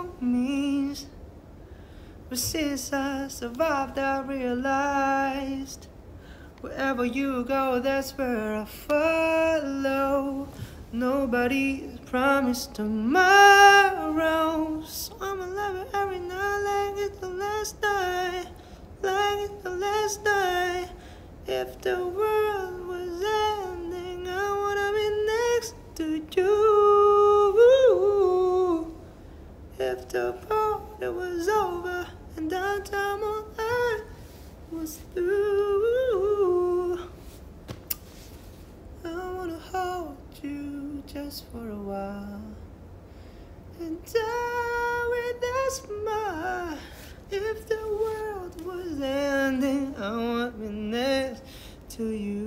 no means. But since I survived, I realized wherever you go, that's where I follow. Nobody's promised tomorrow, so I'm alive every night like it's the last night, like it's the last night. If the world was ending, I wanna be next to you. If the party was over and our time on earth was through, I wanna hold you just for a while and die with a smile. If the world was ending, I want to be next to you.